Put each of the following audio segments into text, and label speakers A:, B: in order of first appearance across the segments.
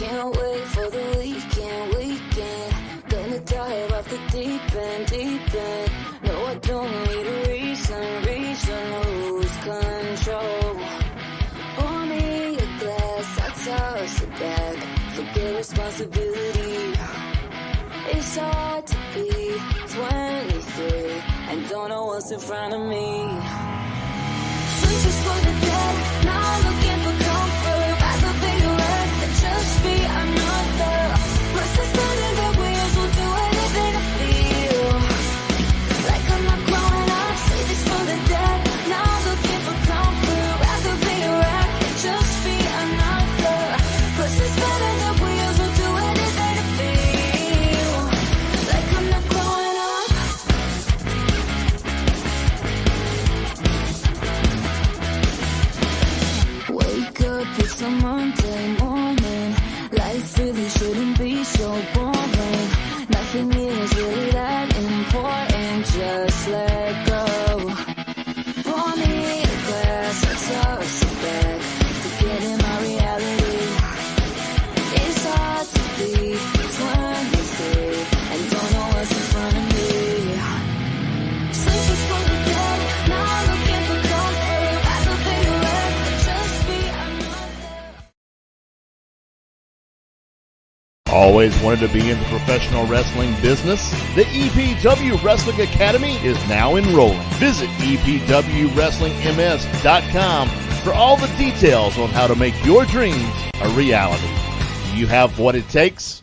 A: Can't wait for the weekend. Gonna dive off the deep end. No, I don't need a reason to lose control. Pour me a glass, I toss it back. Forget responsibility. It's hard to be 23 and don't know what's in front of me. Switches for the dead, now I'm looking for comfort. Rather be a wreck than just be another. Versus spinning the wheels, will do anything to feel like I'm not growing up. Switches for the dead, now I'm looking for comfort. Rather be a wreck than just be another. Versus spinning the wheels, will do anything to feel like I'm not growing up. Wake up, it's a Monday morning. Life really shouldn't be so boring. Nothing is really that important. Just let go. Pour me a glass, I toss it back. Forgetting my reality. It's hard to be 23 and don't know what's in front of me. Sleep is for the dead, now I'm looking for comfort. Rather be a wreck than just be another.
B: Always wanted to be in the professional wrestling business? The EPW Wrestling Academy is now enrolling. Visit epwwrestlingms.com for all the details on how to make your dreams a reality. Do you have what it takes?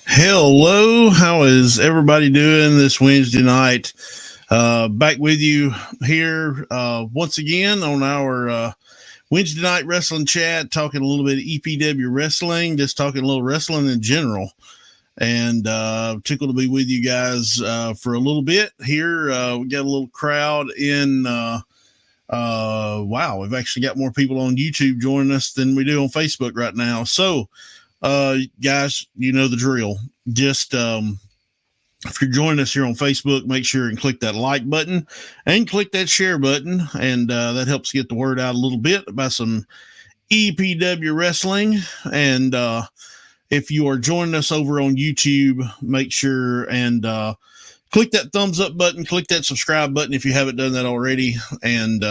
C: Hello, how is everybody doing this Wednesday night? Back with you here once again on our Wednesday night wrestling chat, talking a little bit of EPW wrestling, just talking a little wrestling in general. And tickled to be with you guys for a little bit here. We got a little crowd in. Wow, we've actually got more people on YouTube joining us than we do on Facebook right now. So, guys, you know the drill. Just if you're joining us here on Facebook, make sure and click that like button and click that share button, and that helps get the word out a little bit about some EPW wrestling. And if you are joining us over on YouTube, make sure and click that thumbs up button, click that subscribe button if you haven't done that already, and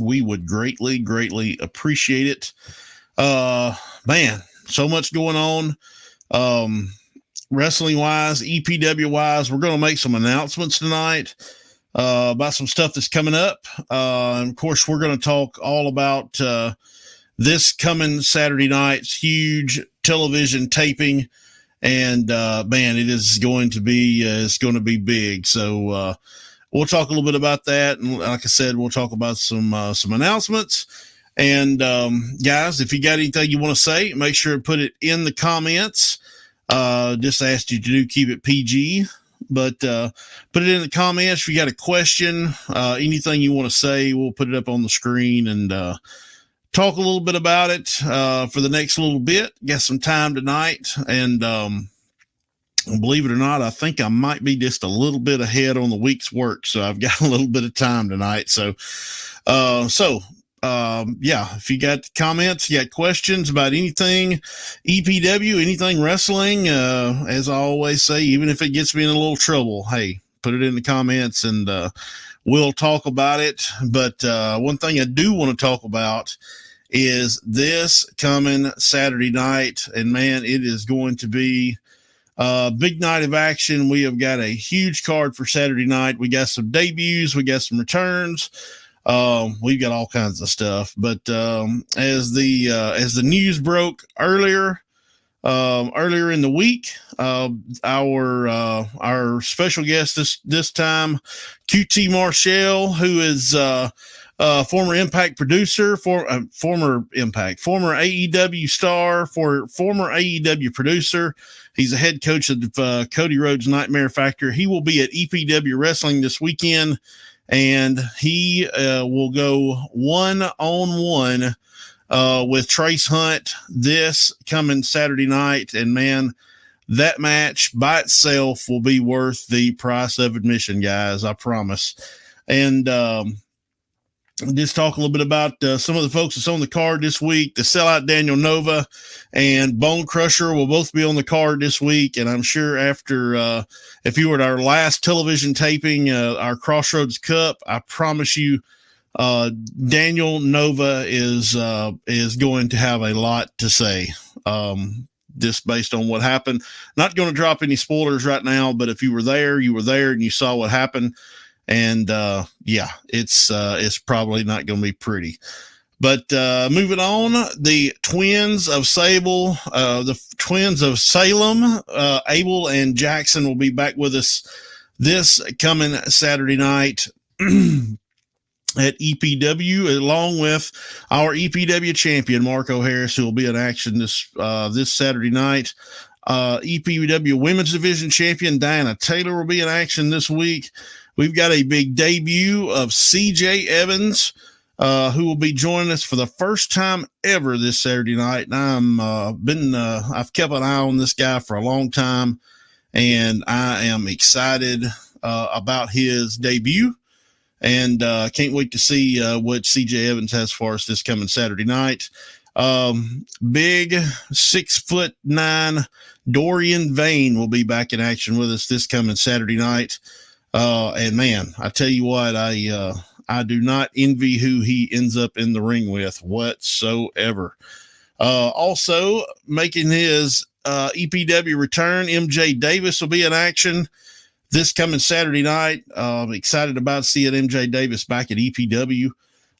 C: we would greatly appreciate it. Man, so much going on. Wrestling wise, EPW wise, we're going to make some announcements tonight about some stuff that's coming up. And of course, we're going to talk all about this coming Saturday night's huge television taping. And man, it is going to be it's going to be big. So we'll talk a little bit about that. And like I said, we'll talk about some announcements. And guys, if you got anything you want to say, make sure to put it in the comments. Just asked you to keep it PG, but put it in the comments. If you got a question, anything you want to say, we'll put it up on the screen and talk a little bit about it for the next little bit. Got some time tonight, and believe it or not, I think I might be just a little bit ahead on the week's work, so I've got a little bit of time tonight. So if you got comments, you got questions about anything EPW, anything wrestling, as I always say, even if it gets me in a little trouble, hey, put it in the comments and we'll talk about it. But one thing I do want to talk about is this coming Saturday night, and man, it is going to be a big night of action. We have got a huge card for Saturday night. We got some debuts, we got some returns. We've got all kinds of stuff, but as the news broke earlier in the week, our special guest this time, QT Marshall, who is former Impact producer, former AEW star, former AEW producer. He's a head coach of Cody Rhodes Nightmare Factory. He will be at EPW Wrestling this weekend, and he will go one-on-one with Trace Hunt this coming Saturday night. And man, that match by itself will be worth the price of admission, guys. I promise. And just talk a little bit about some of the folks that's on the card this week. The Sellout Daniel Nova and Bone Crusher will both be on the card this week. And I'm sure after, if you were at our last television taping, our Crossroads Cup, I promise you, Daniel Nova is going to have a lot to say, just based on what happened. Not going to drop any spoilers right now, but if you were there and you saw what happened. And it's probably not going to be pretty. But moving on, the twins of Salem, Abel and Jackson will be back with us this coming Saturday night at EPW, along with our EPW champion Marco Harris, who will be in action this Saturday night. EPW Women's Division champion Diana Taylor will be in action this week. We've got a big debut of CJ Evans, who will be joining us for the first time ever this Saturday night. And I've kept an eye on this guy for a long time, and I am excited about his debut, and can't wait to see what CJ Evans has for us this coming Saturday night. Big 6'9" Dorian Vane will be back in action with us this coming Saturday night. And man, I tell you what, I do not envy who he ends up in the ring with whatsoever. Also making his EPW return, MJ Davis will be in action this coming Saturday night. I'm excited about seeing MJ Davis back at EPW.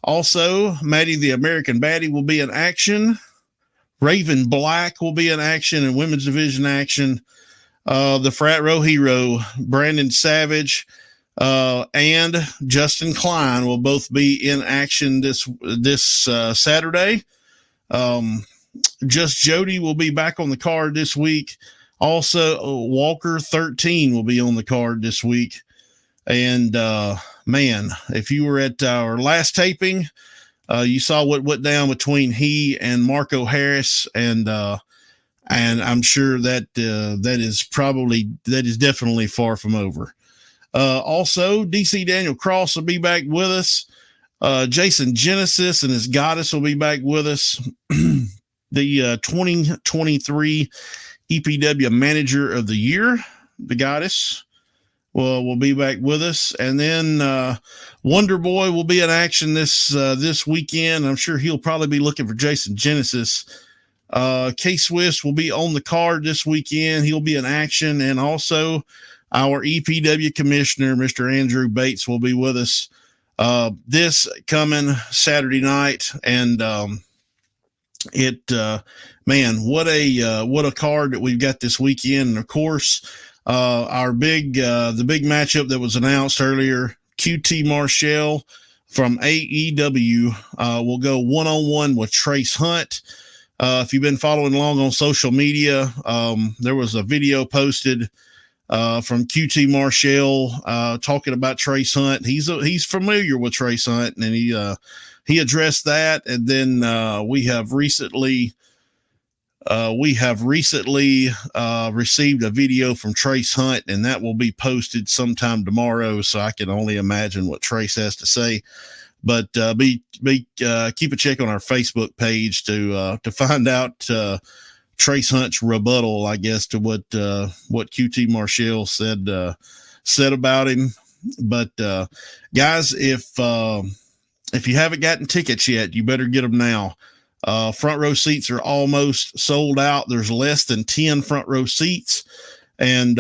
C: Also, Maddie the American Baddie will be in action. Raven Black will be in action in women's division action. The Frat Row Hero, Brandon Savage, and Justin Klein will both be in action this Saturday. Just Jody will be back on the card this week. Also, Walker 13 will be on the card this week. And man, if you were at our last taping, you saw what went down between he and Marco Harris, and I'm sure that is definitely far from over. Also, DC Daniel Cross will be back with us. Jason Genesis and his goddess will be back with us. The 2023 EPW Manager of the Year, the goddess, will be back with us. And then Wonder Boy will be in action this weekend. I'm sure he'll probably be looking for Jason Genesis. K-Swiss will be on the card this weekend. He'll be in action. And also our EPW commissioner, Mr. Andrew Bates, will be with us this coming Saturday night. And man, what a card that we've got this weekend. And of course, the big matchup that was announced earlier QT Marshall from AEW will go one-on-one with Trace Hunt. If you've been following along on social media, there was a video posted from QT Marshall talking about Trace Hunt. He's familiar with Trace Hunt, and he addressed that. And then we have recently received a video from Trace Hunt, and that will be posted sometime tomorrow. So I can only imagine what Trace has to say. But keep a check on our Facebook page to find out Trace Hunt's rebuttal, I guess, to what QT Marshall said about him. But guys, if you haven't gotten tickets yet, you better get them now. Front row seats are almost sold out. There's less than 10 front row seats, and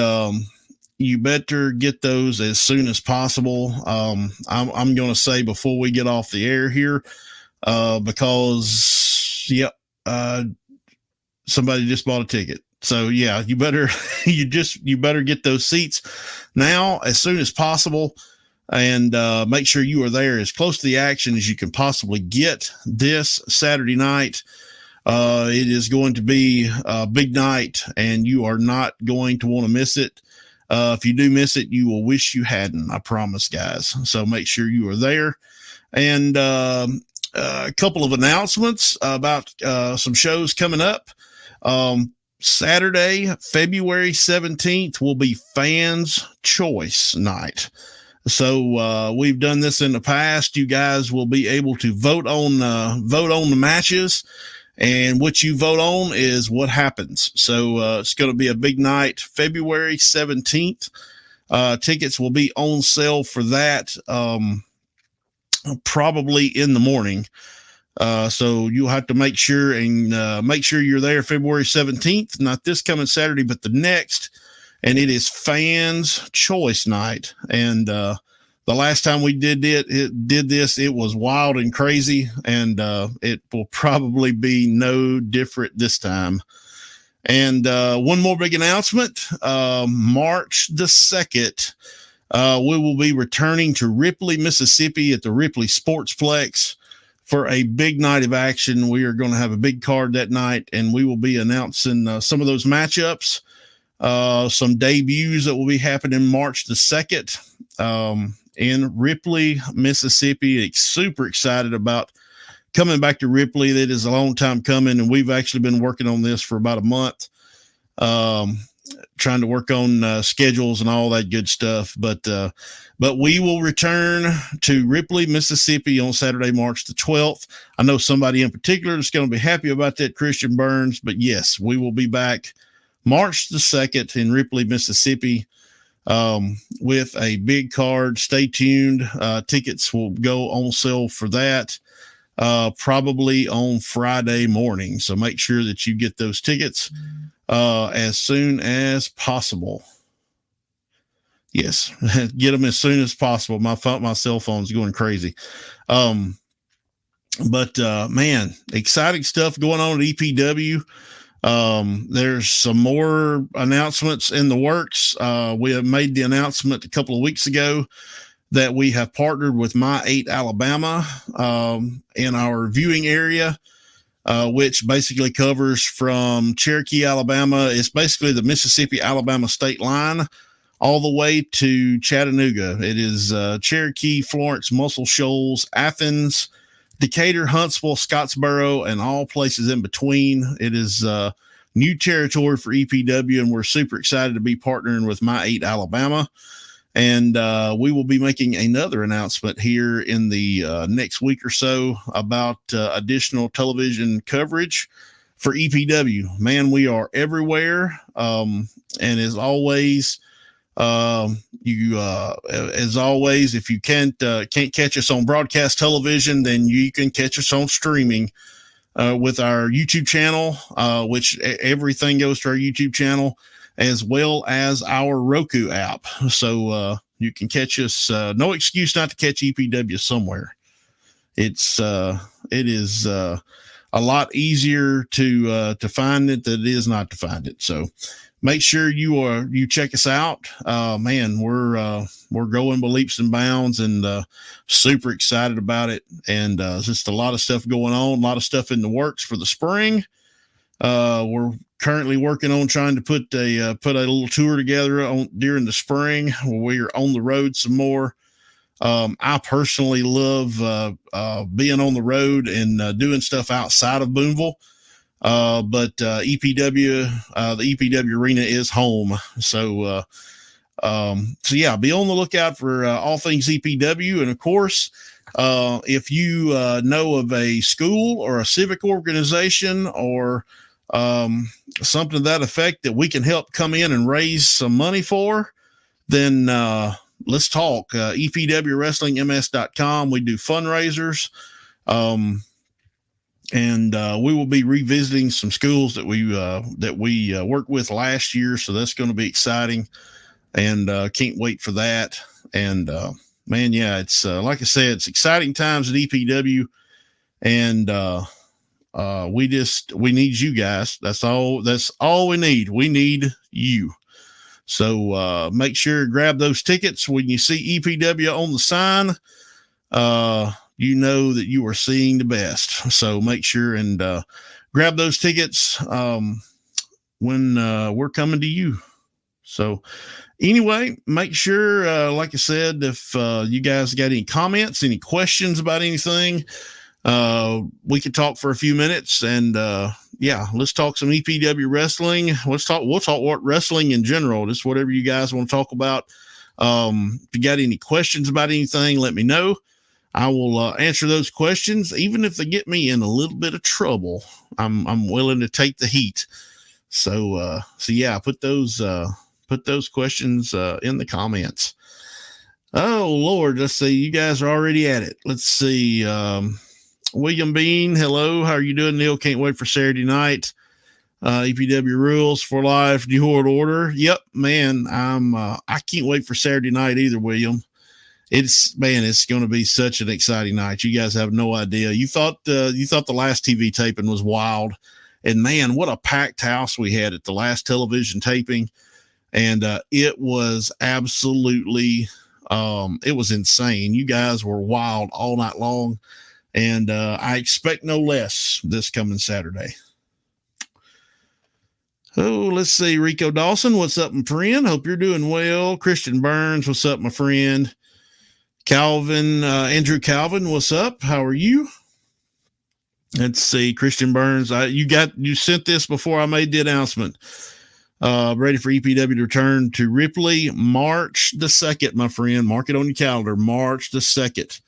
C: you better get those as soon as possible. I'm going to say before we get off the air here, because somebody just bought a ticket. So yeah, you better get those seats now as soon as possible, and make sure you are there as close to the action as you can possibly get this Saturday night. It is going to be a big night, and you are not going to want to miss it. If you do miss it, you will wish you hadn't, I promise, guys. So make sure you are there. And a couple of announcements about some shows coming up. Saturday, February 17th will be Fans Choice Night. So we've done this in the past. You guys will be able to vote on the matches, and what you vote on is what happens. So it's going to be a big night, February 17th. Tickets will be on sale for that probably in the morning. So you'll have to make sure you're there February 17th, not this coming Saturday, but the next. And it is Fans Choice Night. And the last time we did this, it was wild and crazy, and it will probably be no different this time. And one more big announcement, March the 2nd, we will be returning to Ripley, Mississippi at the Ripley Sportsplex for a big night of action. We are going to have a big card that night, and we will be announcing some of those matchups, some debuts that will be happening March the 2nd in Ripley, Mississippi. Super excited about coming back to Ripley. That is a long time coming, and we've actually been working on this for about a month, trying to work on schedules and all that good stuff. But we will return to Ripley, Mississippi on Saturday, March the 12th. I know somebody in particular that's going to be happy about that, Christian Burns. But yes, we will be back March the 2nd in Ripley, Mississippi, with a big card. Stay tuned. Tickets will go on sale for that probably on Friday morning. So make sure that you get those tickets as soon as possible. Yes, get them as soon as possible. My cell phone's going crazy. But man, exciting stuff going on at EPW. There's some more announcements in the works. We have made the announcement a couple of weeks ago that we have partnered with My 8 Alabama in our viewing area, which basically covers from Cherokee, Alabama. It's basically the Mississippi-Alabama state line all the way to Chattanooga. It is Cherokee, Florence, Muscle Shoals, Athens, Decatur, Huntsville, Scottsboro, and all places in between. It is new territory for EPW, and we're super excited to be partnering with My 8 Alabama. And we will be making another announcement here in the next week or so about additional television coverage for EPW. Man, we are everywhere. And as always, if you can't catch us on broadcast television, then you can catch us on streaming with our YouTube channel, which everything goes to our YouTube channel, as well as our Roku app. So you can catch us. No excuse not to catch EPW somewhere. It is a lot easier to find it than it is not to find it. So make sure you check us out. Man, we're going by leaps and bounds, and super excited about it. And just a lot of stuff going on, a lot of stuff in the works for the spring. We're currently working on trying to put a little tour together during the spring where we're on the road some more. I personally love being on the road and doing stuff outside of Boonville. But EPW, the EPW arena is home. So yeah, be on the lookout for all things EPW. And of course, if you know of a school or a civic organization or something to that effect that we can help come in and raise some money for, then let's talk. EPWWrestlingMS.com. We do fundraisers. And we will be revisiting some schools that we worked with last year. So that's going to be exciting, and can't wait for that. And man, yeah, it's like I said, it's exciting times at EPW, and we need you guys. That's all we need. We need you. So make sure to grab those tickets when you see EPW on the sign. You know that you are seeing the best. So make sure and grab those tickets when we're coming to you. So anyway, make sure, like I said, if you guys got any comments, any questions about anything, we could talk for a few minutes. And yeah, let's talk some EPW wrestling. We'll talk what wrestling in general, just whatever you guys want to talk about. If you got any questions about anything, let me know. I will answer those questions, even if they get me in a little bit of trouble. I'm willing to take the heat. So yeah, put those questions in the comments. Oh Lord, let's see. You guys are already at it. Let's see. William Bean, hello. How are you doing, Neil? Can't wait for Saturday night. EPW rules for life, New World Order. Yep, man. I can't wait for Saturday night either, William. It's going to be such an exciting night. You guys have no idea. You thought the last TV taping was wild, and man, what a packed house we had at the last television taping. And it was absolutely, it was insane. You guys were wild all night long, and I expect no less this coming Saturday. Oh, let's see. Rico Dawson, what's up, my friend? Hope you're doing well. Christian Burns, what's up, my friend? Calvin, Andrew Calvin, what's up? How are you? Let's see. Christian Burns, you sent this before I made the announcement. Ready for EPW to return to Ripley March the 2nd, my friend. Mark it on your calendar. March the 2nd.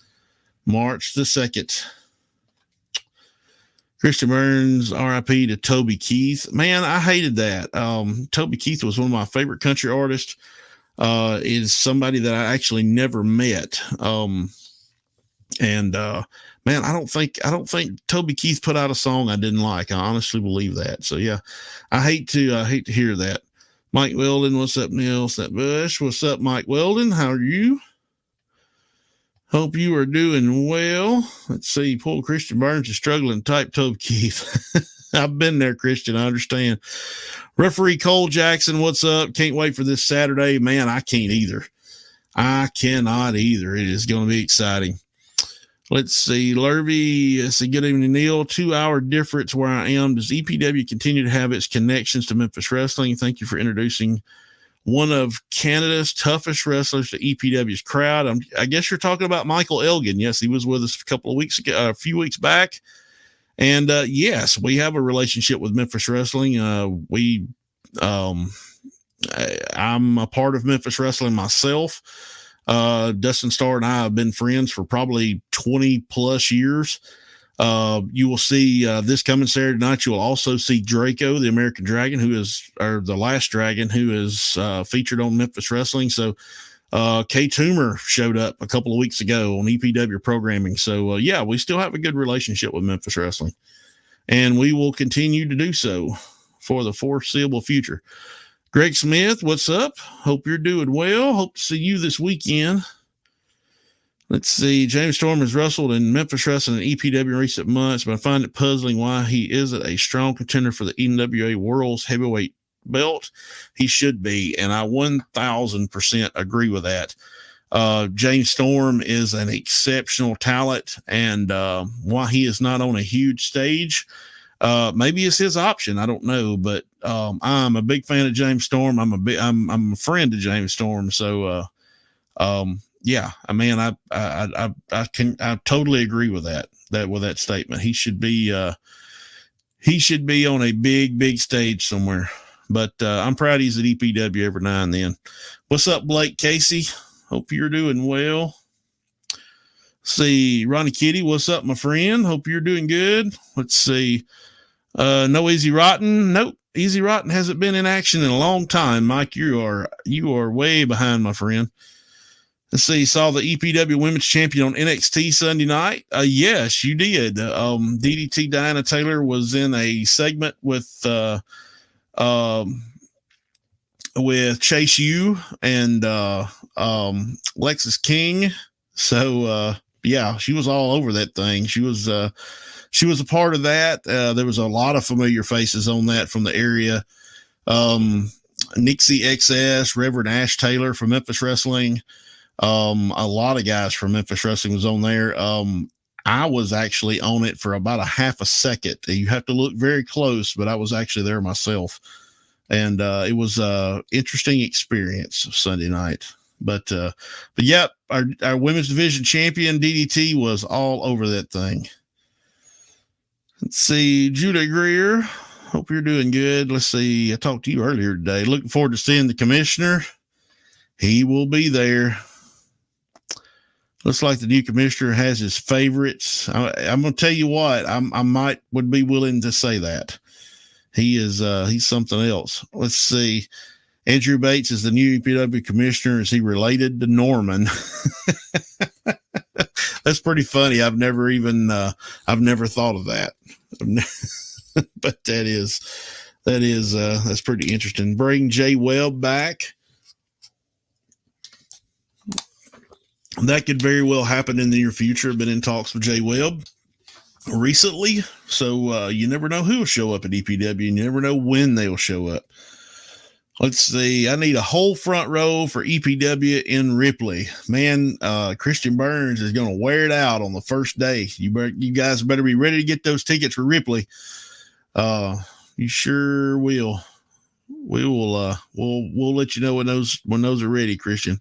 C: March the 2nd. Christian Burns, RIP to Toby Keith. Man, I hated that. Toby Keith was one of my favorite country artists. Is somebody that I actually never met. Man, I don't think Toby Keith put out a song I didn't like. I honestly believe that. So yeah, I hate to hear that. Mike Weldon, what's up, Neil? What's up, Bush? What's up, Mike Weldon? How are you? Hope you are doing well. Let's see. Poor Christian Burns is struggling to type Toby Keith. I've been there, Christian. I understand. Referee Cole Jackson, what's up? Can't wait for this Saturday. Man, I can't either. I cannot either. It is going to be exciting. Let's see. Lurvy, let's see. Good evening, Neil. 2-hour difference where I am. Does EPW continue to have its connections to Memphis Wrestling? Thank you for introducing one of Canada's toughest wrestlers to EPW's crowd. I guess you're talking about Michael Elgin. Yes, he was with us a few weeks back. And yes, we have a relationship with Memphis Wrestling. I'm a part of Memphis Wrestling myself. Dustin Starr and I have been friends for probably 20 plus years. You will see this coming Saturday night. You will also see Draco, the American Dragon, the last Dragon, who is featured on Memphis Wrestling. So Kay Toomer showed up a couple of weeks ago on EPW programming. So yeah, we still have a good relationship with Memphis Wrestling, and we will continue to do so for the foreseeable future. Greg Smith, what's up? Hope you're doing well. Hope to see you this weekend. Let's see. James Storm has wrestled in Memphis Wrestling and EPW in recent months, but I find it puzzling why he isn't a strong contender for the NWA World's Heavyweight belt. He should be, and I 1,000% agree with that. James Storm is an exceptional talent, and why he is not on a huge stage, maybe it's his option. I don't know, but I'm a big fan of James Storm. I'm a friend of James Storm, so yeah, I mean, I totally agree with that statement. He should be on a big stage somewhere. But I'm proud he's at EPW every now and then. What's up, Blake Casey? Hope you're doing well. See, Ronnie Kitty, what's up, my friend? Hope you're doing good. Let's see. No Easy Rotten. Nope. Easy Rotten hasn't been in action in a long time. Mike, you are way behind, my friend. Let's see. Saw the EPW Women's Champion on NXT Sunday night. Yes, you did. DDT Diana Taylor was in a segment with Chase U and Lexus King. So yeah, she was all over that thing. She was a part of that. There was a lot of familiar faces on that from the area. Nixie XS, Reverend Ash Taylor from Memphis Wrestling. A lot of guys from Memphis Wrestling was on there. I was actually on it for about a half a second. You have to look very close, but I was actually there myself. And it was an interesting experience Sunday night. But yep, our women's division champion DDT was all over that thing. Let's see, Judah Greer. Hope you're doing good. Let's see. I talked to you earlier today. Looking forward to seeing the commissioner. He will be there. Looks like the new commissioner has his favorites. I'm going to tell you what, would be willing to say that. He's something else. Let's see. Andrew Bates is the new EPW commissioner. Is he related to Norman? That's pretty funny. I've never thought of that. But that's pretty interesting. Bring Jay Webb back. That could very well happen in the near future. Been in talks with Jay Webb recently, so you never know who will show up at EPW. You never know when they will show up. Let's see. I need a whole front row for EPW in Ripley. Man, Christian Burns is going to wear it out on the first day. You guys better be ready to get those tickets for Ripley. You sure will. We'll let you know when those are ready, Christian.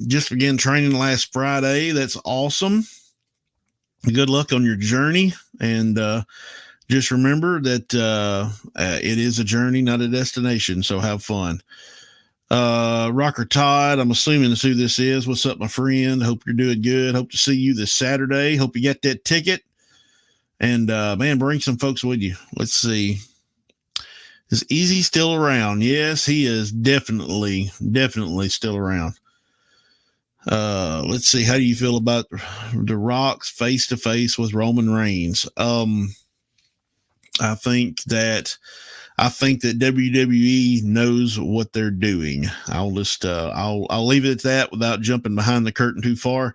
C: Just began training last Friday. That's awesome. Good luck on your journey. And, just remember that, it is a journey, not a destination. So have fun. Rocker Todd, I'm assuming that's who this is. What's up, my friend? Hope you're doing good. Hope to see you this Saturday. Hope you get that ticket. And, man, bring some folks with you. Let's see. Is Easy still around? Yes, he is definitely still around. Let's see. How do you feel about the Rock's face-to-face with Roman Reigns? I think that WWE knows what they're doing. I'll leave it at that without jumping behind the curtain too far.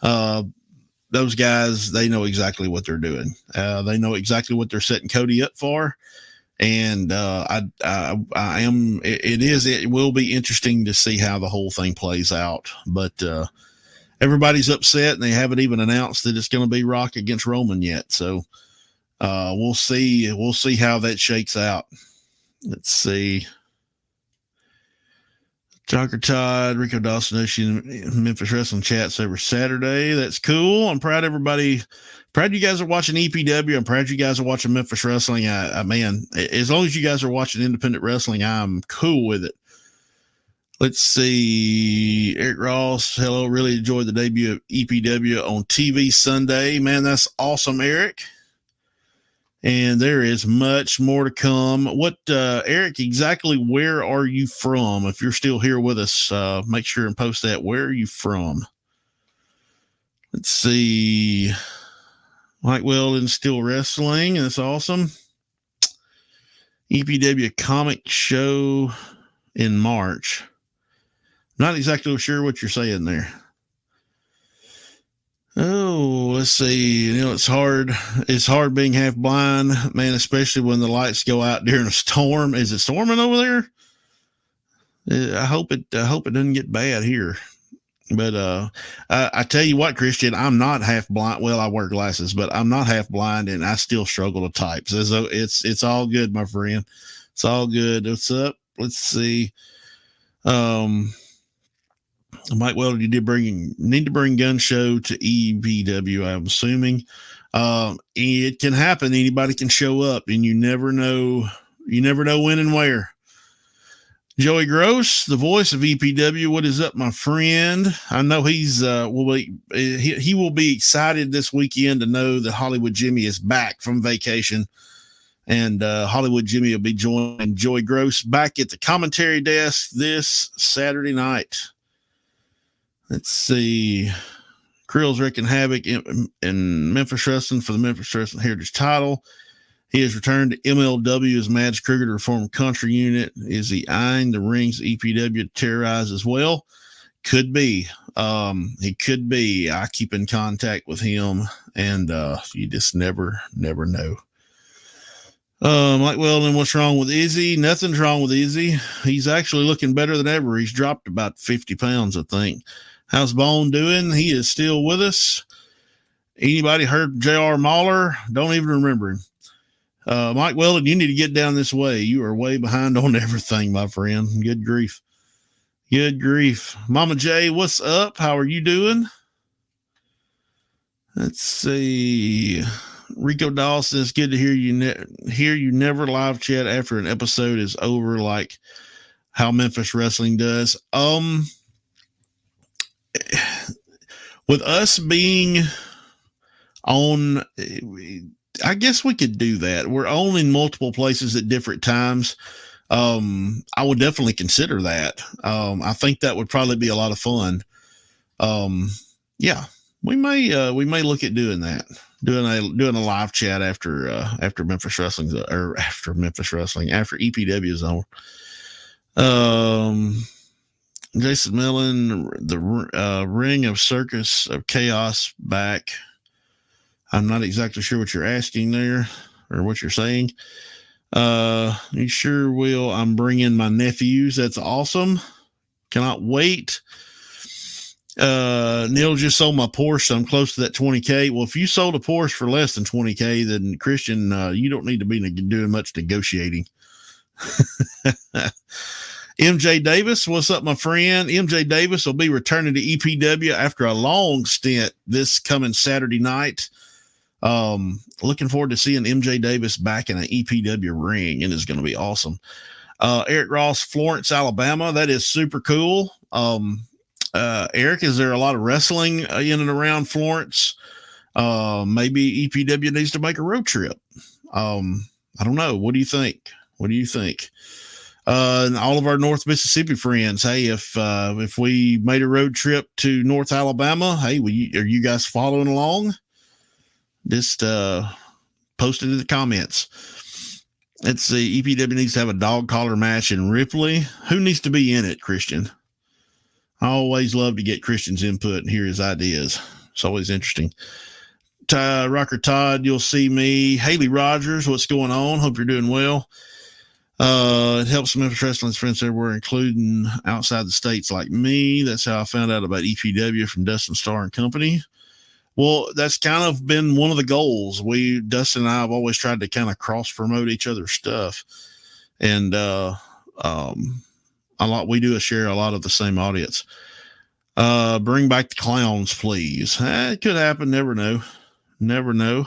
C: Those guys, they know exactly what they're doing. They know exactly what they're setting Cody up for. And it will be interesting to see how the whole thing plays out. But everybody's upset, and they haven't even announced that it's going to be Rock against Roman yet. So we'll see. We'll see how that shakes out. Let's see. Jocker Todd, Rico Dawson, Memphis Wrestling chats over Saturday. That's cool. I'm proud everybody. Proud you guys are watching EPW. I'm proud you guys are watching Memphis Wrestling. Man, as long as you guys are watching independent wrestling, I'm cool with it. Let's see. Eric Ross, hello. Really enjoyed the debut of EPW on TV Sunday. Man, that's awesome, Eric. And there is much more to come. Eric, exactly where are you from? If you're still here with us, make sure and post that. Where are you from? Let's see. Mike Weldon still wrestling. That's awesome. EPW comic show in March. Not exactly sure what you're saying there. let's see. It's hard. It's hard being half blind, man, especially when the lights go out during a storm. Is it storming over there? I hope it doesn't get bad here. But I tell you what, Christian, I'm not half blind. Well, I wear glasses, but I'm not half blind, and I still struggle to type. So it's all good, my friend. It's all good. What's up? Let's see. Mike Weldon, you need to bring Gun Show to EPW, I'm assuming. It can happen. Anybody can show up, and you never know when and where. Joey Gross, the voice of EPW. What is up, my friend? I know he will be excited this weekend to know that Hollywood Jimmy is back from vacation, and Hollywood Jimmy will be joining Joey Gross back at the commentary desk this Saturday night. Let's see. Krill's wreaking havoc in Memphis Wrestling for the Memphis Wrestling Heritage title. He has returned to MLW as Mads Kruger to reform country unit. Is he eyeing the rings EPW to terrorize as well? Could be. He could be. I keep in contact with him, and you just never know. Mike Weldon, what's wrong with Izzy? Nothing's wrong with Izzy. He's actually looking better than ever. He's dropped about 50 pounds, I think. How's Bone doing? He is still with us. Anybody heard J.R. Mahler? Don't even remember him. Mike Weldon, you need to get down this way. You are way behind on everything, my friend. Good grief. Good grief. Mama J, what's up? How are you doing? Let's see. Rico Dawson, it's good to hear you never live chat after an episode is over, like how Memphis Wrestling does. With us being on, I guess we could do that. We're on in multiple places at different times. I would definitely consider that. I think that would probably be a lot of fun. Yeah, we may look at doing that. Doing a live chat after Memphis Wrestling after EPW is on. Jason Mellon, the Ring of Circus of Chaos back. I'm not exactly sure what you're asking there or what you're saying. You sure will. I'm bringing my nephews. That's awesome. Cannot wait. Neil just sold my Porsche, so I'm close to that 20K. Well, if you sold a Porsche for less than 20K, then Christian, you don't need to be doing much negotiating. MJ Davis, what's up, my friend? MJ Davis will be returning to EPW after a long stint this coming Saturday night. Looking forward to seeing MJ Davis back in an EPW ring, and it's going to be awesome. Eric Ross, Florence, Alabama. That is super cool. Eric, is there a lot of wrestling in and around Florence? Maybe EPW needs to make a road trip. I don't know. What do you think? And all of our North Mississippi friends, hey, if we made a road trip to North Alabama, hey, are you guys following along? Just post it in the comments. Let's see. EPW needs to have a dog collar match in Ripley. Who needs to be in it, Christian? I always love to get Christian's input and hear his ideas. It's always interesting. Rocker Todd, you'll see me. Haley Rogers, what's going on? Hope you're doing well. It helps Memphis Wrestling's friends everywhere, including outside the states like me. That's how I found out about EPW from Dustin Starr and Company. Well, that's kind of been one of the goals. Dustin and I have always tried to kind of cross promote each other's stuff. And, we do share a lot of the same audience. Bring back the clowns, please. It could happen. Never know.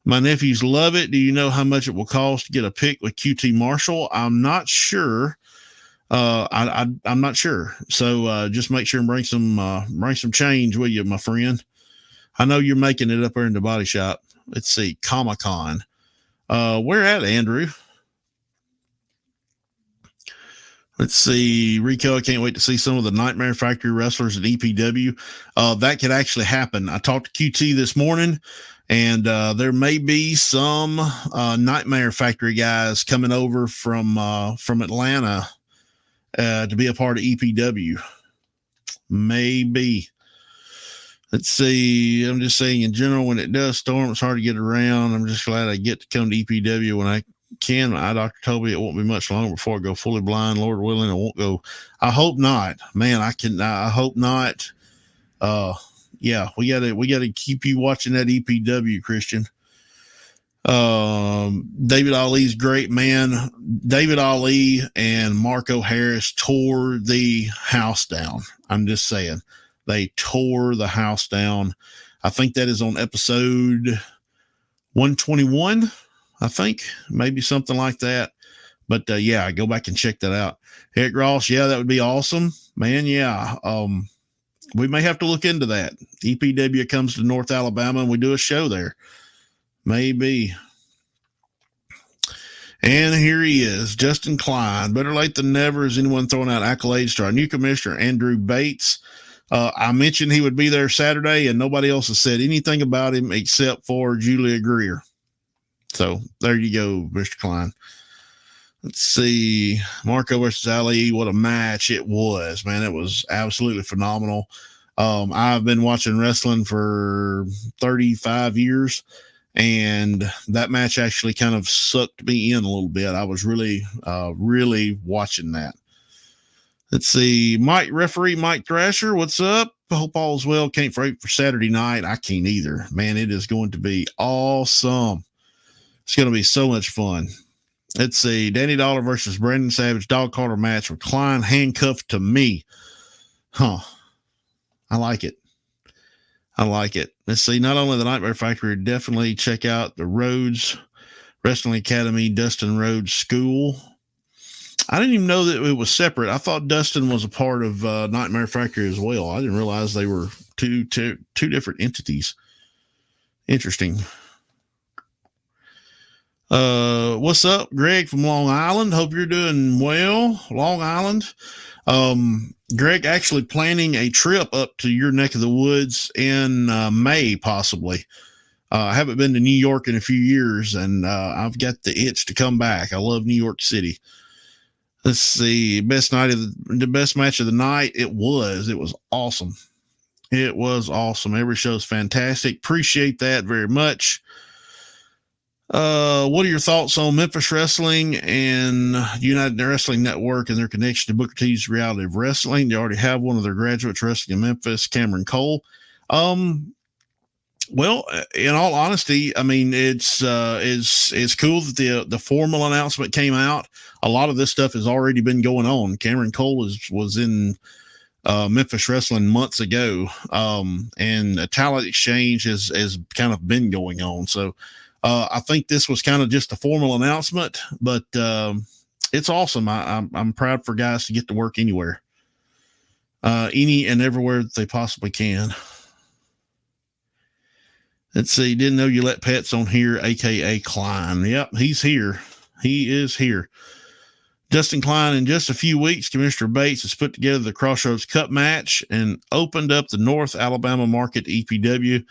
C: My nephews love it. Do you know how much it will cost to get a pick with QT Marshall? I'm not sure. I'm not sure. So just make sure and bring some change with you, my friend. I know you're making it up there in the body shop. Let's see, Comic-Con. Where at, Andrew? Let's see, Rico, I can't wait to see some of the Nightmare Factory wrestlers at EPW. That could actually happen. I talked to QT this morning, and there may be some Nightmare Factory guys coming over from Atlanta to be a part of EPW. Maybe. Let's see. I'm just saying in general, when it does storm, it's hard to get around. I'm just glad I get to come to EPW when I can. My eye doctor told me it won't be much longer before I go fully blind. Lord willing, it won't go. I hope not, man. I hope not. Yeah, we gotta keep you watching that EPW, Christian. David Ali's great, man. David Ali and Marco Harris tore the house down. I'm just saying, they tore the house down. I think that is on episode 121. I think maybe something like that. But yeah, go back and check that out. Eric Ross, yeah, that would be awesome, man. Yeah, we may have to look into that. EPW comes to North Alabama and we do a show there. Maybe. And here he is, Justin Klein. Better late than never. Is anyone throwing out accolades to our new commissioner, Andrew Bates? I mentioned he would be there Saturday, and nobody else has said anything about him except for Julia Greer. So there you go, Mr. Klein. Let's see. Marco versus Ali. What a match it was, man. It was absolutely phenomenal. I've been watching wrestling for 35 years, and that match actually kind of sucked me in a little bit. I was really watching that. Let's see. Referee Mike Thrasher, what's up? Hope all's well. Can't wait for Saturday night. I can't either. Man, it is going to be awesome. It's going to be so much fun. Let's see. Danny Dollar versus Brandon Savage dog collar match with Klein handcuffed to me. Huh. I like it. Let's see. Not only the Nightmare Factory, definitely check out the Rhodes Wrestling Academy, Dustin Rhodes School. I didn't even know that it was separate. I thought Dustin was a part of Nightmare Factory as well. I didn't realize they were two different entities. Interesting. What's up, Greg from Long Island? Hope you're doing well. Long Island. Greg actually planning a trip up to your neck of the woods in May, possibly. I haven't been to New York in a few years, and I've got the itch to come back. I love New York City. Let's see. The best match of the night. It was awesome. It was awesome. Every show's fantastic. Appreciate that very much. What are your thoughts on Memphis Wrestling and United Wrestling Network and their connection to Booker T's Reality of Wrestling? They already have one of their graduates wrestling in Memphis, Cameron Cole. Well, in all honesty, I mean, it's cool that the formal announcement came out. A lot of this stuff has already been going on. Cameron Cole was in Memphis Wrestling months ago, and a talent exchange has kind of been going on. So I think this was kind of just a formal announcement, but it's awesome. I'm proud for guys to get to work anywhere, any and everywhere that they possibly can. Let's see. Didn't know you let pets on here, aka Klein. Yep, he's here. He is here. Justin Klein, in just a few weeks, Commissioner Bates has put together the Crossroads Cup match and opened up the North Alabama market to EPW.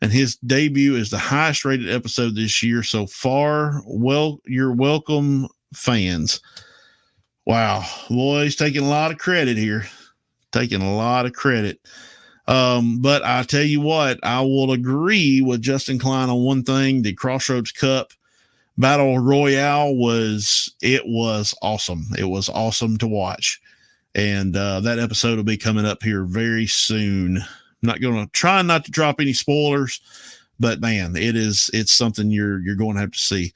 C: And his debut is the highest rated episode this year so far. Well, you're welcome, fans. Wow. Boy, he's taking a lot of credit here. But I tell you what, I will agree with Justin Klein on one thing. The Crossroads Cup Battle Royale was awesome. It was awesome to watch. And that episode will be coming up here very soon. I'm not going to try not to drop any spoilers, but man, it's something you're going to have to see.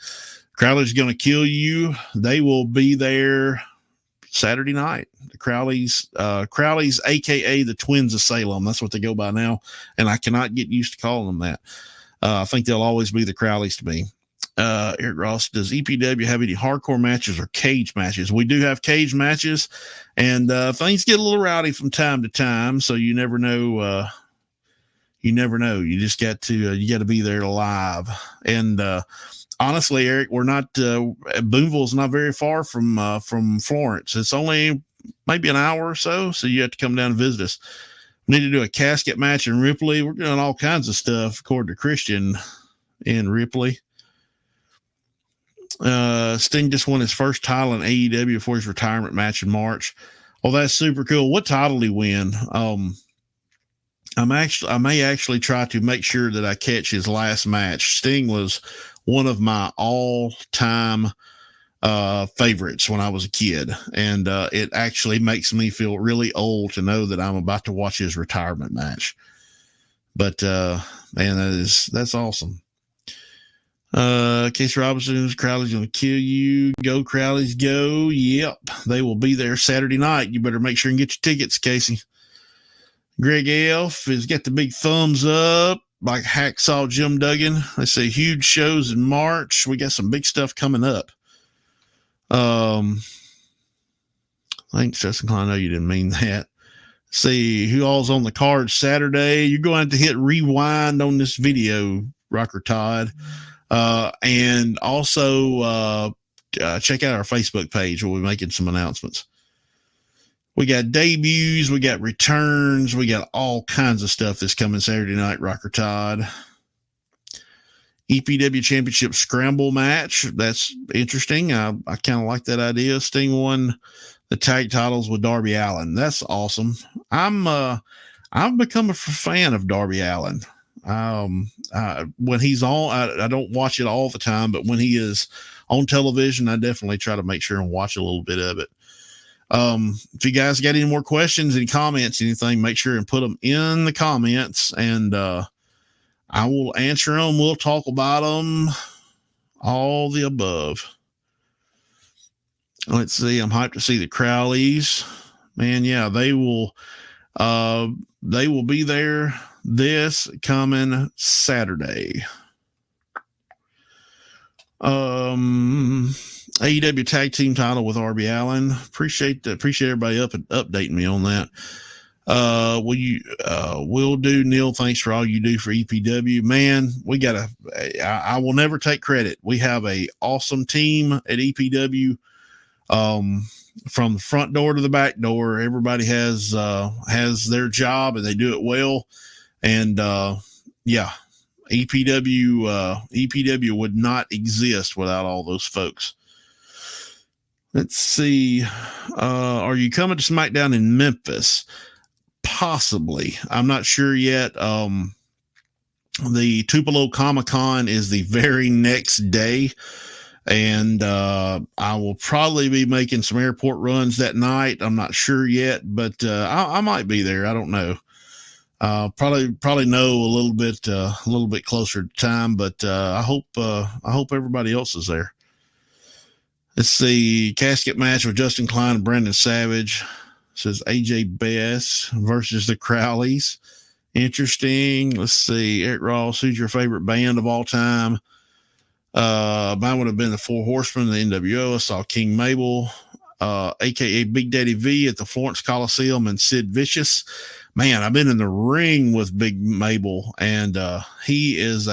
C: Crowley's going to kill you. They will be there Saturday night. The Crowleys, aka the Twins of Salem. That's what they go by now, and I cannot get used to calling them that. I think they'll always be the Crowleys to me. Eric Ross, does EPW have any hardcore matches or cage matches? We do have cage matches, and things get a little rowdy from time to time, so you never know. You just got to be there live. And honestly, Eric, we're not Boonville's not very far from Florence. It's only maybe an hour or so you have to come down and visit us. We need to do a casket match in Ripley. We're doing all kinds of stuff according to Christian in Ripley. Sting just won his first title in AEW before his retirement match in March. Oh, that's super cool. What title did he win? I may actually try to make sure that I catch his last match. Sting was one of my all-time favorites when I was a kid, and it actually makes me feel really old to know that I'm about to watch his retirement match. But man, that's awesome. Casey Robinson's Crowley's gonna kill you. Go Crowleys, go! Yep, they will be there Saturday night. You better make sure and get your tickets, Casey. Greg Elf has got the big thumbs up, like Hacksaw Jim Duggan. They say huge shows in March. We got some big stuff coming up. Thanks, Justin Klein. I know you didn't mean that. See who all's on the card Saturday. You're going to hit rewind on this video, Rocker Todd. And also check out our Facebook page. We'll be making some announcements. We got debuts, we got returns, we got all kinds of stuff that's coming Saturday night, Rocker Todd. EPW Championship Scramble match. That's interesting. I kind of like that idea. Sting won the tag titles with Darby Allin. That's awesome. I've become a fan of Darby Allin. When he's on, I don't watch it all the time, but when he is on television, I definitely try to make sure and watch a little bit of it. If you guys got any more questions, any comments, anything, make sure and put them in the comments, and I will answer them. We'll talk about them, all the above. Let's see. I'm hyped to see the Crowleys. Man, yeah, they will be there this coming Saturday. AEW tag team title with Darby Allin. Appreciate everybody updating me on that. Will do, Neil. Thanks for all you do for EPW. Man, I will never take credit. We have a awesome team at EPW. From the front door to the back door, everybody has their job and they do it well. And, EPW would not exist without all those folks. Let's see. Are you coming to SmackDown in Memphis? Possibly. I'm not sure yet. The Tupelo Comic-Con is the very next day, and I will probably be making some airport runs that night. I'm not sure yet, but I might be there. I don't know. Probably know a little bit closer to time, but I hope everybody else is there. Let's see. Casket match with Justin Klein and Brandon Savage. It says AJ Best versus the Crowleys. Interesting. Let's see. Eric Ross, who's your favorite band of all time? Mine would have been the Four Horsemen, the NWO. I saw King Mabel, aka Big Daddy V at the Florence Coliseum, and Sid Vicious. Man, I've been in the ring with Big Mabel, and he was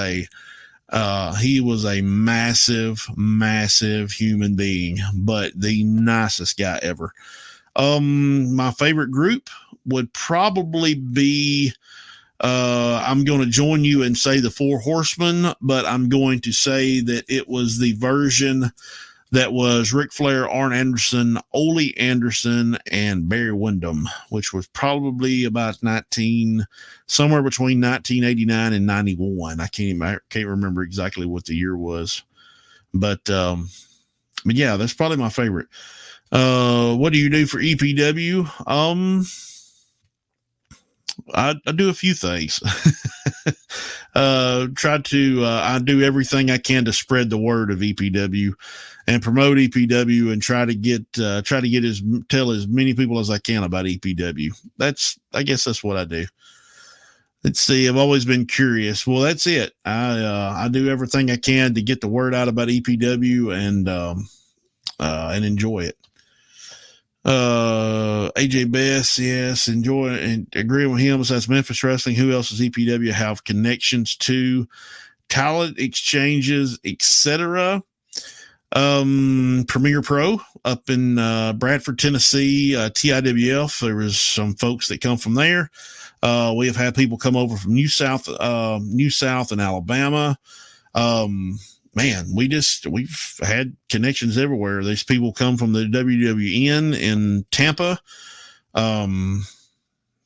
C: a massive, massive human being, but the nicest guy ever. My favorite group would probably be, I'm going to join you and say the Four Horsemen, but I'm going to say that it was the version that was Ric Flair, Arn Anderson, Ole Anderson, and Barry Windham, which was probably about somewhere between 1989 and 91. I can't remember exactly what the year was, but yeah, that's probably my favorite. What do you do for EPW? I do a few things. I do everything I can to spread the word of EPW and promote EPW, and try to tell as many people as I can about EPW. I guess that's what I do. Let's see. I've always been curious. Well, that's it. I do everything I can to get the word out about EPW and enjoy it. AJ Best, yes, enjoy and agree with him. Besides Memphis Wrestling, who else does EPW have connections to? Talent exchanges, etc. Premier Pro up in Bradford, Tennessee, TIWF. There was some folks that come from there. We have had people come over from New South and Alabama. Man, we've had connections everywhere. These people come from the WWN in Tampa.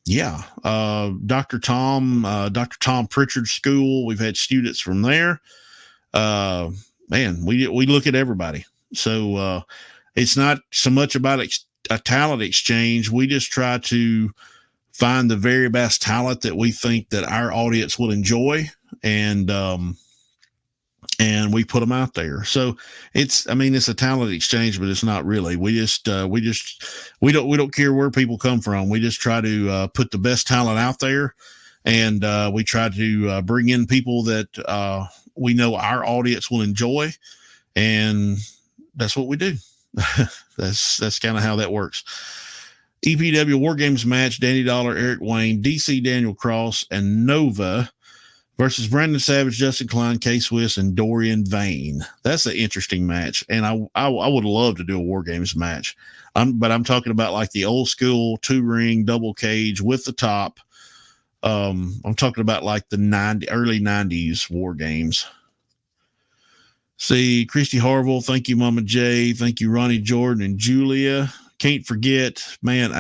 C: yeah, Dr. Tom Pritchard School. We've had students from there. Man, we look at everybody. So it's not so much about a talent exchange. We just try to find the very best talent that we think that our audience will enjoy, and we put them out there. So it's a talent exchange, but it's not really. We don't care where people come from. We just try to put the best talent out there, and we try to bring in people that we know our audience will enjoy, and that's what we do. That's kind of how that works. EPW War Games match: Danny Dollar, Eric Wayne, DC Daniel Cross, and Nova versus Brandon Savage, Justin Klein, K-Swiss, and Dorian Vane. That's an interesting match, and I would love to do a War Games match. But I'm talking about like the old school 2-ring double cage with the top. I'm talking about like the early 90s War Games. See, Christy Harville, thank you, Mama J. Thank you, Ronnie Jordan and Julia. Can't forget, man.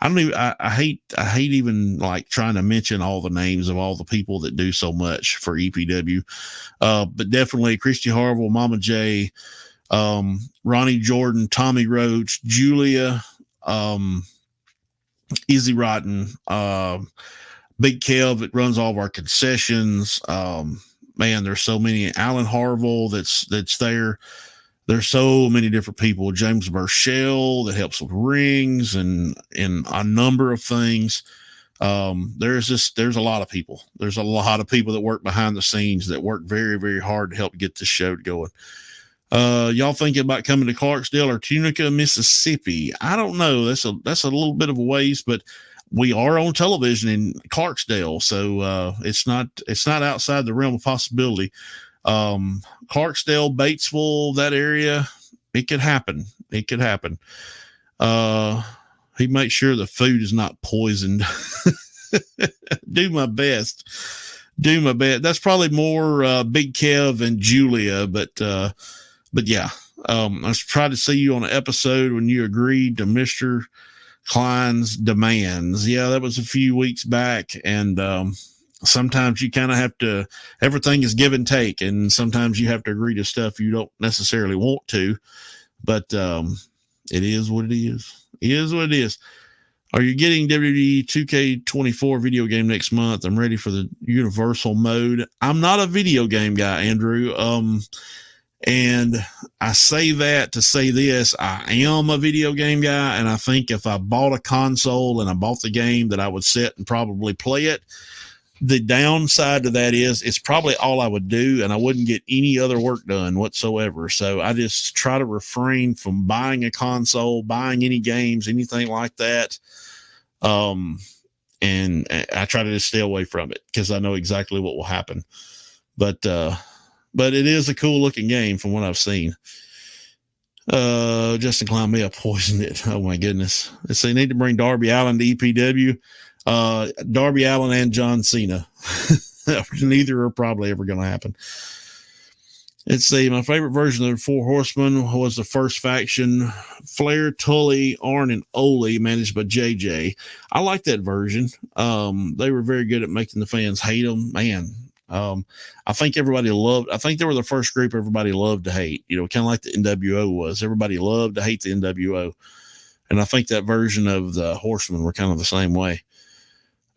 C: I hate even like trying to mention all the names of all the people that do so much for EPW. But definitely Christy Harville, Mama J, Ronnie Jordan, Tommy Roach, Julia, Izzy Rotten, Big Kev that runs all of our concessions. Man, there's so many. Alan Harville that's there. There's so many different people. James Burchell that helps with rings and a number of things. There's a lot of people. There's a lot of people that work behind the scenes that work very, very hard to help get this show going. Y'all thinking about coming to Clarksdale or Tunica, Mississippi? I don't know. That's a little bit of a ways, but we are on television in Clarksdale, so it's not outside the realm of possibility. Clarksdale, Batesville, that area, it could happen. He makes sure the food is not poisoned. Do my best. That's probably more Big Kev and Julia, but yeah. I was trying to see you on an episode when you agreed to Mr. Klein's demands. Yeah, that was a few weeks back, and sometimes you kind of have to, everything is give and take, and sometimes you have to agree to stuff you don't necessarily want to, but it is what it is. It is what it is. Are you getting WWE 2K24 video game next month? I'm ready for the universal mode. I'm not a video game guy, Andrew. And I say that to say this: I am a video game guy, and I think if I bought a console and I bought the game, that I would sit and probably play it. The downside to that is it's probably all I would do, and I wouldn't get any other work done whatsoever. So I just try to refrain from buying a console, buying any games, anything like that. And I try to just stay away from it because I know exactly what will happen. But it is a cool looking game from what I've seen. Justin Klein may have poisoned it. Oh my goodness. They need to bring Darby Allin to EPW. Darby Allin and John Cena. Neither are probably ever going to happen. Let's see. My favorite version of the Four Horsemen was the first faction: Flair, Tully, Arn, and Ole, managed by JJ. I like that version. They were very good at making the fans hate them. Man, I think everybody loved. I think they were the first group everybody loved to hate. You know, kind of like the NWO was. Everybody loved to hate the NWO, and I think that version of the Horsemen were kind of the same way.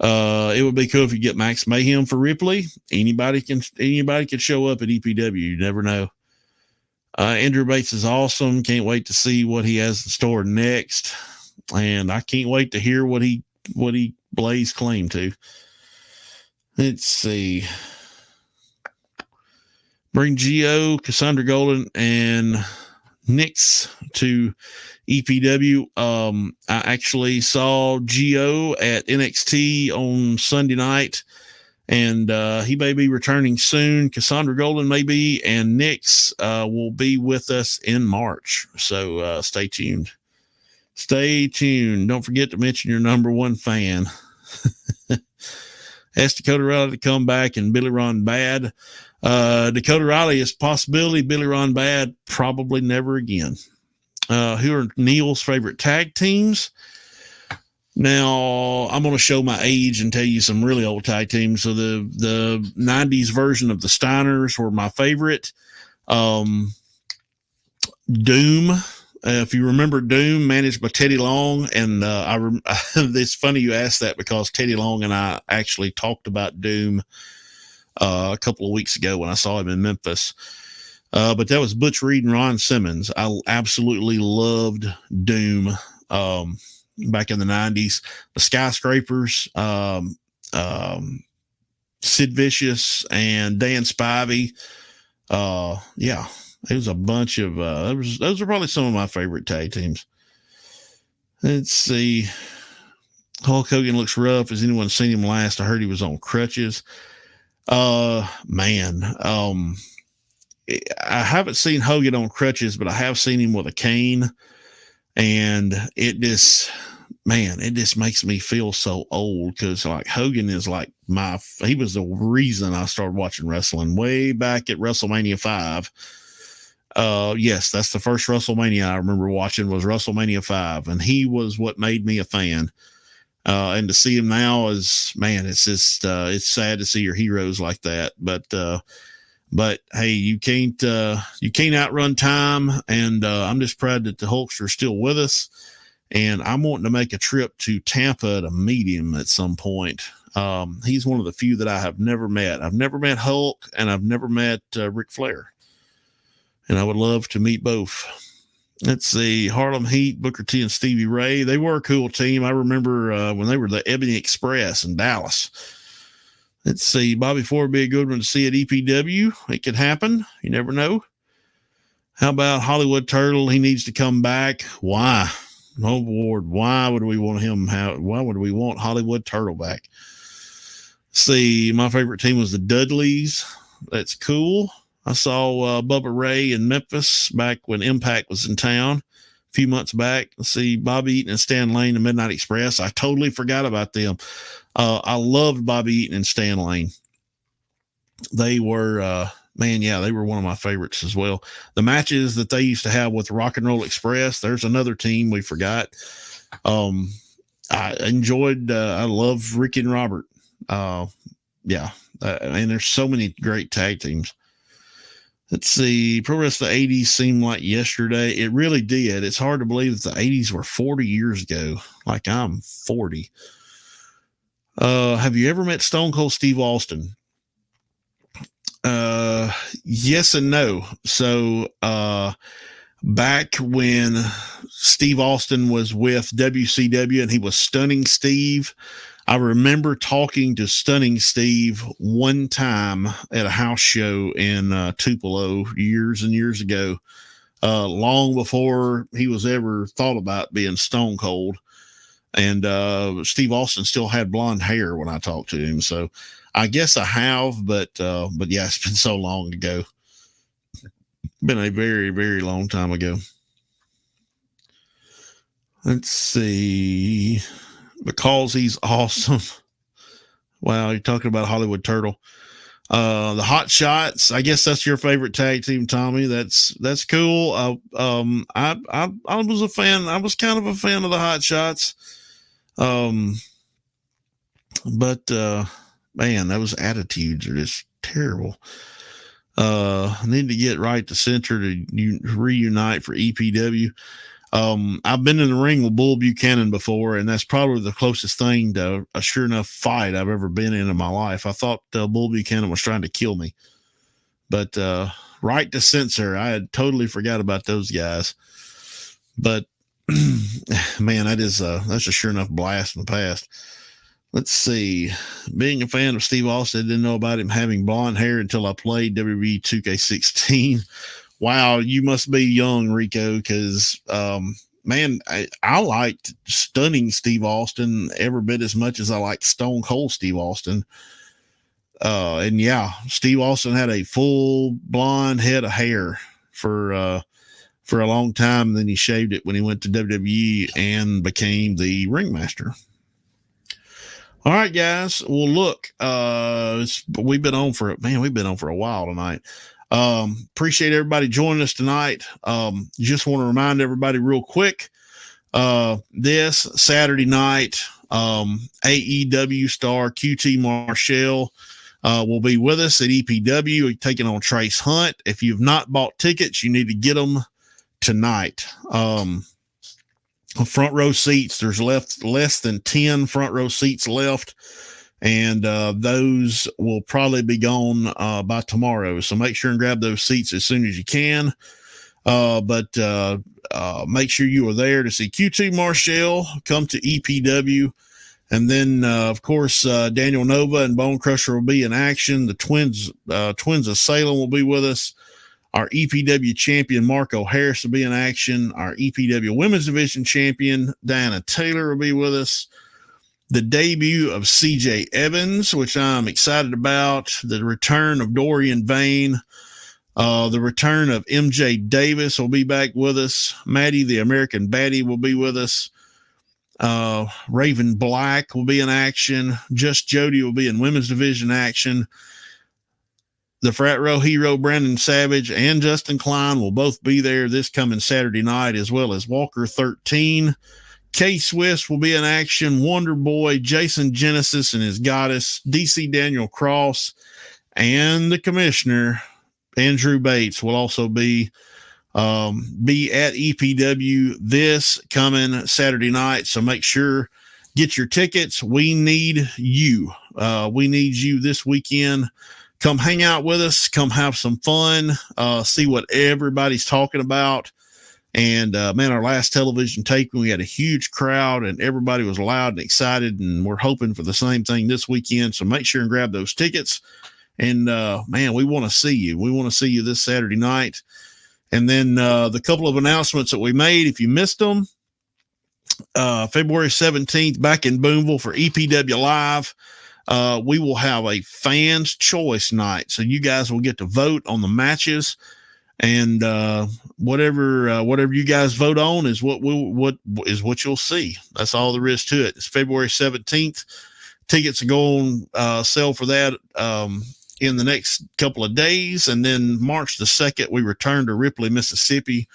C: It would be cool if you get Max Mayhem for Ripley. Anybody can show up at EPW. You never know. Andrew Bates is awesome. Can't wait to see what he has in store next. And I can't wait to hear what he lays claim to. Let's see. Bring Gio, Cassandra Golden, and Nix to EPW. I actually saw Gio at NXT on Sunday night, and he may be returning soon. Cassandra Golden may be, and Nix will be with us in March. So stay tuned. Stay tuned. Don't forget to mention your number one fan. Ask Dakota Riley to come back and Billy Ron Bad. Dakota Riley is a possibility. Billy Ron Bad, probably never again. Who are Neil's favorite tag teams? Now, I'm going to show my age and tell you some really old tag teams. So the 90s version of the Steiners were my favorite. Doom, if you remember Doom, managed by Teddy Long. And it's funny you asked that because Teddy Long and I actually talked about Doom a couple of weeks ago when I saw him in Memphis. But that was Butch Reed and Ron Simmons. I absolutely loved Doom. Back in the 90s, the Skyscrapers, Sid Vicious and Dan Spivey. Yeah, it was a bunch of, those are probably some of my favorite tag teams. Let's see. Hulk Hogan looks rough. Has anyone seen him last? I heard he was on crutches. Man, I haven't seen Hogan on crutches, but I have seen him with a cane. And it just makes me feel so old because like Hogan is like he was the reason I started watching wrestling way back at WrestleMania 5. Yes, that's the first WrestleMania I remember watching was WrestleMania 5, and he was what made me a fan. And to see him now is, man, it's just, it's sad to see your heroes like that. But hey, you can't outrun time. And, I'm just proud that the Hulkster is still with us. And I'm wanting to make a trip to Tampa to meet him at some point. He's one of the few that I have never met. I've never met Hulk and I've never met, Ric Flair. And I would love to meet both. Let's see, Harlem Heat, Booker T and Stevie Ray. They were a cool team. I remember, when they were the Ebony Express in Dallas. Let's see, Bobby Ford would be a good one to see at EPW. It could happen. You never know. How about Hollywood Turtle? He needs to come back. Why? Oh, Lord, why would we want why would we want Hollywood Turtle back? See, my favorite team was the Dudleys. That's cool. I saw Bubba Ray in Memphis back when Impact was in town a few months back. Let's see, Bobby Eaton and Stan Lane, the Midnight Express. I totally forgot about them. I loved Bobby Eaton and Stan Lane. They were, they were one of my favorites as well. The matches that they used to have with Rock and Roll Express, there's another team we forgot. I enjoyed, I love Ricky and Robert. And there's so many great tag teams. Let's see, Pro Wrestling the 80s seemed like yesterday. It really did. It's hard to believe that the 80s were 40 years ago. Like I'm 40. Have you ever met Stone Cold Steve Austin? Yes and no. So, back when Steve Austin was with WCW and he was Stunning Steve, I remember talking to Stunning Steve one time at a house show in Tupelo years and years ago, long before he was ever thought about being Stone Cold. And Steve Austin still had blonde hair when I talked to him. So I guess I have, but yeah, it's been so long ago. Been a very, very long time ago. Let's see. Because he's awesome. Wow, you're talking about Hollywood Turtle. The Hot Shots. I guess that's your favorite tag team, Tommy. That's cool. I was a fan. I was kind of a fan of the Hot Shots. But man, those attitudes are just terrible. I need to get right to center to reunite for EPW. I've been in the ring with Bull Buchanan before, and that's probably the closest thing to a sure enough fight I've ever been in my life. I thought Bull Buchanan was trying to kill me, but right to censor, I had totally forgot about those guys. But man, that's a sure enough blast in the past. Let's see. Being a fan of Steve Austin, I didn't know about him having blonde hair until I played WWE 2K16. Wow, you must be young, Rico, because, man, I liked Stunning Steve Austin every bit as much as I liked Stone Cold Steve Austin. And yeah, Steve Austin had a full blonde head of hair for a long time. And then he shaved it when he went to WWE and became the ringmaster. All right, guys. Well, look, we've been on for a while tonight. Appreciate everybody joining us tonight. Just want to remind everybody real quick, This Saturday night, AEW star QT Marshall will be with us at EPW, taking on Trace Hunt. If you've not bought tickets, you need to get them tonight. Front row seats, there's less than 10 front row seats left, and those will probably be gone by tomorrow. So make sure and grab those seats as soon as you can. But make sure you are there to see QT Marshall come to EPW. And then, of course, Daniel Nova and Bone Crusher will be in action. The Twins of Salem will be with us. Our EPW champion, Marco Harris, will be in action. Our EPW Women's Division champion, Diana Taylor, will be with us. The debut of CJ Evans, which I'm excited about. The return of Dorian Vane. The return of MJ Davis will be back with us. Maddie, the American Baddie, will be with us. Raven Black will be in action. Just Jody will be in Women's Division action. The Frat Row hero, Brandon Savage, and Justin Klein will both be there this coming Saturday night, as well as Walker 13. K-Swiss will be in action. Wonder Boy, Jason Genesis and his goddess, DC Daniel Cross, and the commissioner, Andrew Bates, will also be at EPW this coming Saturday night. So make sure, get your tickets. We need you. We need you this weekend. Come hang out with us. Come have some fun. See what everybody's talking about. And man, our last television taping, we had a huge crowd and everybody was loud and excited. And we're hoping for the same thing this weekend. So make sure and grab those tickets. And man, we want to see you. We want to see you this Saturday night. And then the couple of announcements that we made, if you missed them, February 17th back in Boonville for EPW Live. We will have a fans choice night. So you guys will get to vote on the matches, and whatever you guys vote on is what you'll see. That's all there is to it. It's February 17th. Tickets are going sell for that in the next couple of days. And then March the 2nd, we return to Ripley, Mississippi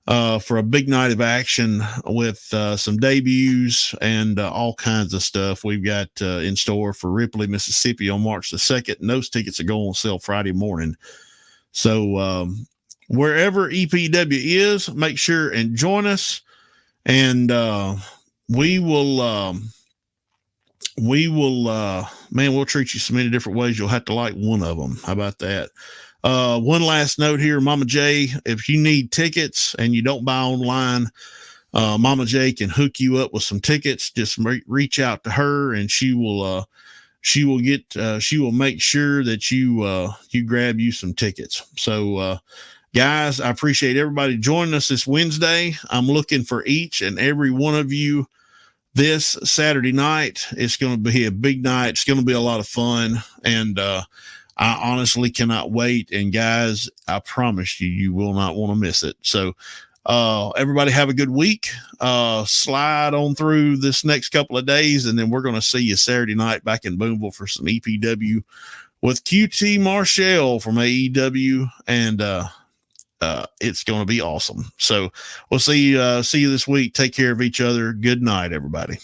C: for a big night of action with some debuts and all kinds of stuff we've got in store for Ripley, Mississippi on March the 2nd. And those tickets are going on sale Friday morning. So wherever EPW is, make sure and join us. And we will, man, we'll treat you so many different ways. You'll have to like one of them. How about that? One last note here, Mama J, if you need tickets and you don't buy online, Mama J can hook you up with some tickets. Just reach out to her and she will make sure that you grab you some tickets. So, guys, I appreciate everybody joining us this Wednesday. I'm looking for each and every one of you this Saturday night. It's going to be a big night. It's going to be a lot of fun. And, I honestly cannot wait. And guys, I promise you will not want to miss it. So, everybody have a good week. Slide on through this next couple of days, and then we're going to see you Saturday night back in Boonville for some EPW with QT Marshall from AEW. And, it's going to be awesome. So we'll see you this week. Take care of each other. Good night, everybody.